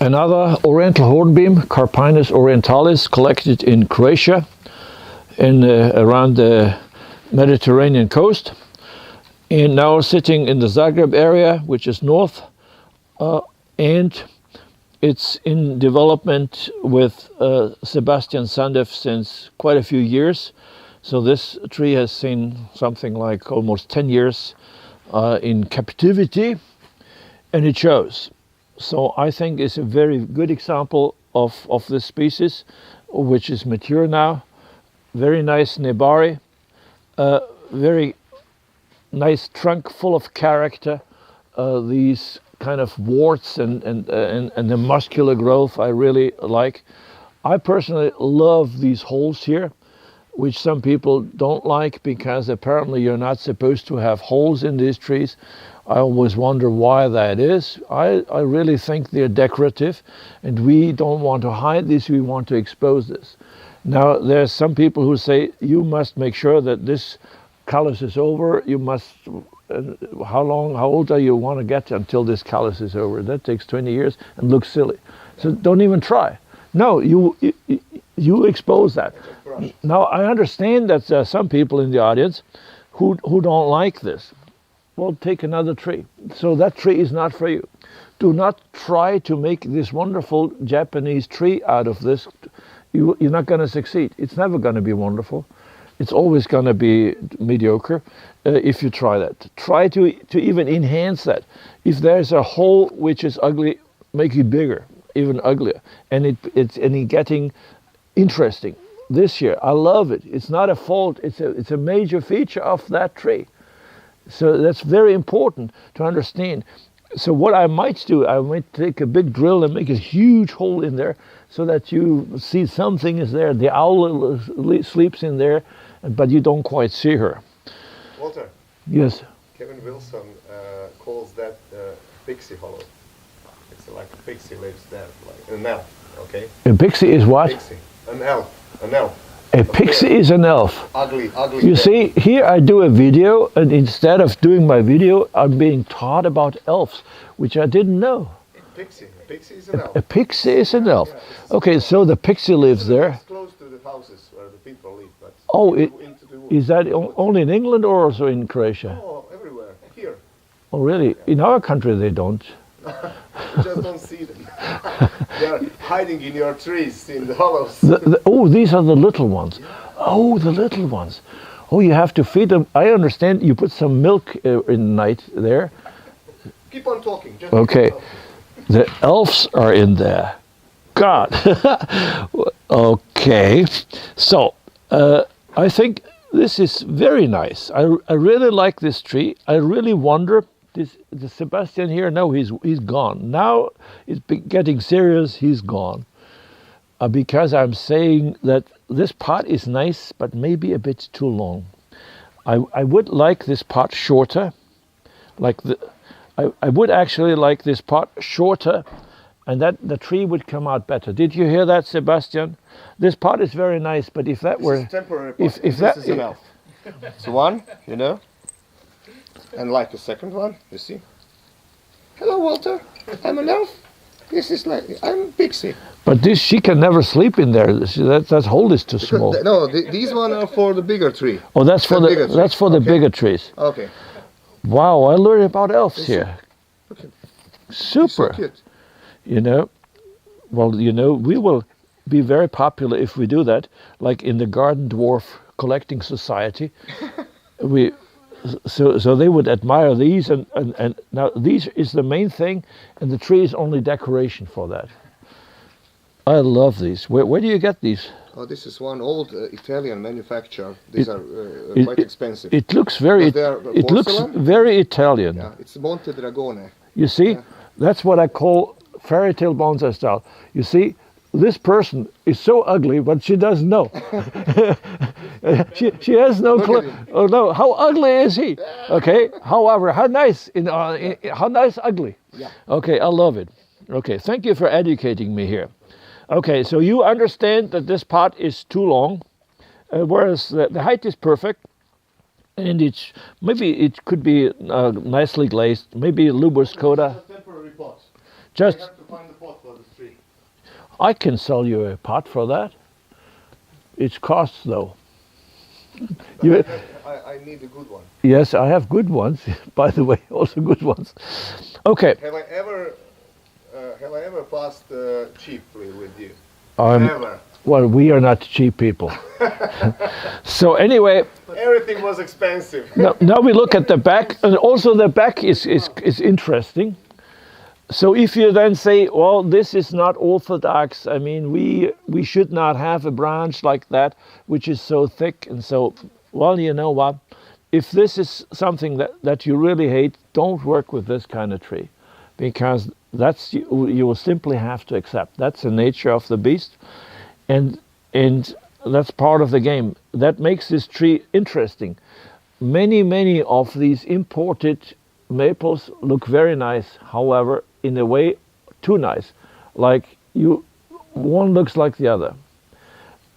Another oriental hornbeam, Carpinus orientalis, collected in Croatia, around the Mediterranean coast, and now sitting in the Zagreb area, which is north, and it's in development with Sebastian Sandev since quite a few years. So this tree has seen something like almost 10 years in captivity, and it shows. So I think it's a very good example of this species, which is mature now. Very nice nebari, very nice trunk full of character. These kind of warts and the muscular growth I really like. I personally love these holes here, which some people don't like because apparently you're not supposed to have holes in these trees. I always wonder why that is. I really think they're decorative, and we don't want to hide this, we want to expose this. Now, there's some people who say, you must make sure that this callus is over, you must, how old are you want to get until this callus is over? That takes 20 years and looks silly. So don't even try. No, you expose that. Now, I understand that there are some people in the audience who don't like this. Well, take another tree. So that tree is not for you. Do not try to make this wonderful Japanese tree out of this. You're not going to succeed. It's never going to be wonderful. It's always going to be mediocre if you try that. Try to even enhance that. If there's a hole which is ugly, make it bigger, even uglier. And it's getting interesting. This year, I love it. It's not a fault. It's a major feature of that tree. So that's very important to understand. So what I might do, I might take a big drill and make a huge hole in there so that you see something is there. The owl sleeps in there, but you don't quite see her. Walter. Yes. Kevin Wilson calls that pixie hollow. It's like a pixie lives there, like an elf, okay? A pixie is what? Pixie. An elf. A pixie is an elf. Ugly. You see, here I do a video, and instead of doing my video, I'm being taught about elves, which I didn't know. A pixie is an elf. A pixie is an elf. Okay, so the pixie lives there. It's close to the houses where the people live. But Oh, is that only in England or also in Croatia? Oh, everywhere. Here. Oh, really? In our country they don't. You just don't see them. They are hiding in your trees, in the hollows. Oh, these are the little ones. Oh, the little ones. Oh, you have to feed them. I understand you put some milk in night there. Keep on talking. Just Okay. keep on talking. The elves are in there. God. Okay. So, I think this is very nice. I really like this tree. I really wonder, the Sebastian here, no, he's gone. Now it's getting serious, he's gone. Because I'm saying that this pot is nice, but maybe a bit too long. I would like this pot shorter. I would actually like this pot shorter, and that the tree would come out better. Did you hear that, Sebastian? This pot is very nice, but if that were... This is temporary pot. If this is an elf. It's one, you know. And like the second one, you see. Hello, Walter. I'm an elf. This is like, I'm pixie. But she can never sleep in there. That hole is too small. No, these one are for the bigger tree. Oh, that's for the bigger trees. Okay. Wow, I learned about elves here. Okay. Super. So cute. You know, well, you know, we will be very popular if we do that, like in the Garden Dwarf Collecting Society. So they would admire these, and now these is the main thing, and the tree is only decoration for that. I love these. Where do you get these? Oh, this is one old Italian manufacturer. These are quite expensive. It looks very. It looks very Italian. Yeah, it's Monte Dragone. You see, that's what I call fairy tale bonsai style. You see, this person is so ugly, but she doesn't know. she has no clue. Oh no, how ugly is he? Okay. However, how nice how nice ugly. Yeah. Okay, I love it. Okay, thank you for educating me here. Okay, so you understand that this pot is too long, whereas the height is perfect, and maybe it could be nicely glazed. Maybe Lubus Coda. Temporary pot. Just I have to find the pot for this tree. I can sell you a pot for that. It costs though. I need a good one. Yes, I have good ones, by the way, also good ones. Okay. Have I ever passed cheaply with you? Um, Never. Well, we are not cheap people. So anyway, Everything was expensive. now we look at the back, and also the back is interesting. So if you then say, well, this is not orthodox, I mean, we should not have a branch like that, which is so thick and so, well, you know what? If this is something that you really hate, don't work with this kind of tree, because you will simply have to accept. That's the nature of the beast, and that's part of the game. That makes this tree interesting. Many of these imported maples look very nice, however, in a way too nice, like one looks like the other.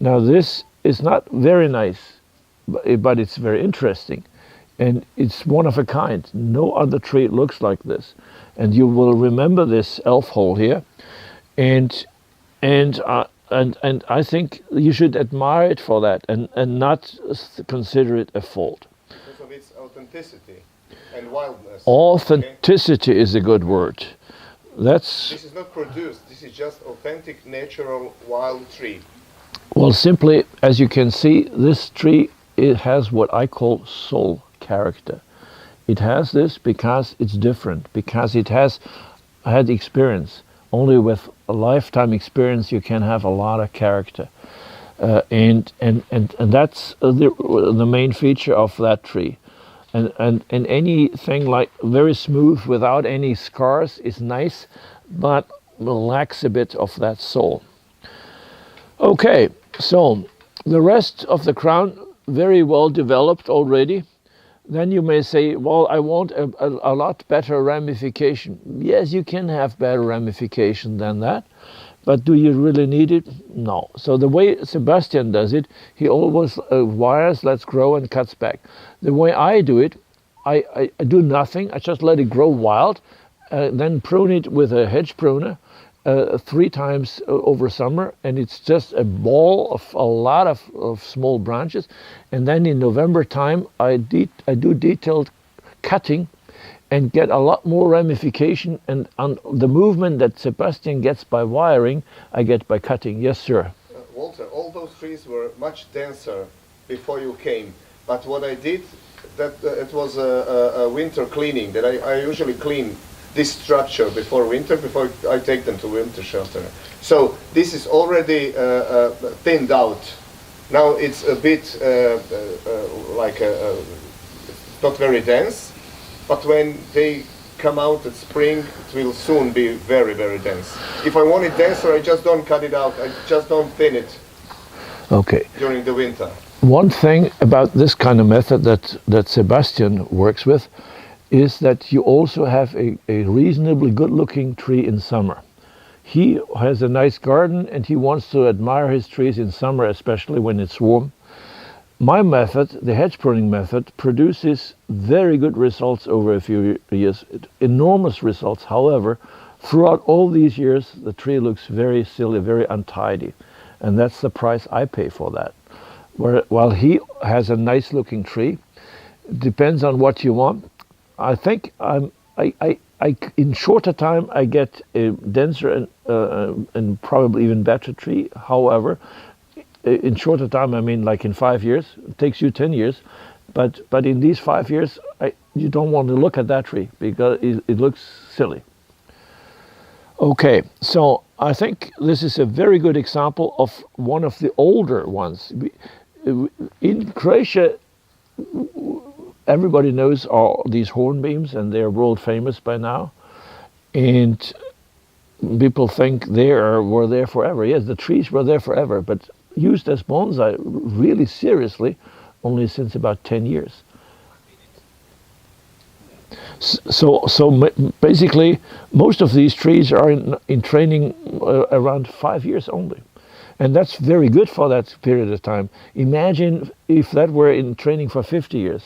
Now this is not very nice, but it's very interesting, and it's one of a kind. No other tree looks like this, and you will remember this elf hole here, and I think you should admire it for that, and not consider it a fault. Because of its authenticity and wildness. Authenticity is a good word. This is not produced. This is just authentic, natural, wild tree. Well, simply, as you can see, this tree, it has what I call soul character. It has this because it's different, because it has had experience. Only with a lifetime experience you can have a lot of character, and that's the main feature of that tree. And anything like very smooth without any scars is nice, but lacks a bit of that soul. Okay, so the rest of the crown very well developed already. Then you may say, well, I want a lot better ramification. Yes, you can have better ramification than that, but do you really need it? No. So the way Sebastian does it, he always wires, lets grow, and cuts back. The way I do it, I do nothing. I just let it grow wild, then prune it with a hedge pruner 3 times over summer, and it's just a ball of a lot of small branches. And then in November time, I do detailed cutting and get a lot more ramification, and on the movement that Sebastian gets by wiring, I get by cutting. Yes, sir. Walter, all those trees were much denser before you came, but what I did, that it was a winter cleaning, that I usually clean this structure before winter, before I take them to winter shelter. So this is already thinned out. Now it's a bit like not very dense, but when they come out at spring, it will soon be very, very dense. If I want it denser, I just don't cut it out. I just don't thin it. Okay. During the winter. One thing about this kind of method that Sebastian works with is that you also have a reasonably good-looking tree in summer. He has a nice garden and he wants to admire his trees in summer, especially when it's warm. My method, the hedge pruning method, produces very good results over a few years, enormous results. However, throughout all these years, the tree looks very silly, very untidy, and that's the price I pay for that. While he has a nice-looking tree, it depends on what you want. I think in shorter time I get a denser and probably even better tree. However, in shorter time, I mean like in 5 years. It takes you 10 years, but in these 5 years, you don't want to look at that tree because it looks silly. Okay, so I think this is a very good example of one of the older ones. In Croatia, everybody knows all these hornbeams, and they're world famous by now. And people think they were there forever. Yes, the trees were there forever, but used as bonsai really seriously only since about 10 years. So basically, most of these trees are in training around 5 years only. And that's very good for that period of time. Imagine if that were in training for 50 years.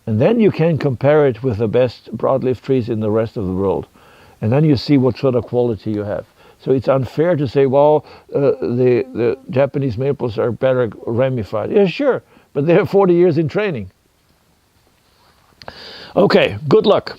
And then you can compare it with the best broadleaf trees in the rest of the world. And then you see what sort of quality you have. So it's unfair to say, well, the Japanese maples are better ramified. Yeah, sure, but they have 40 years in training. Okay, good luck.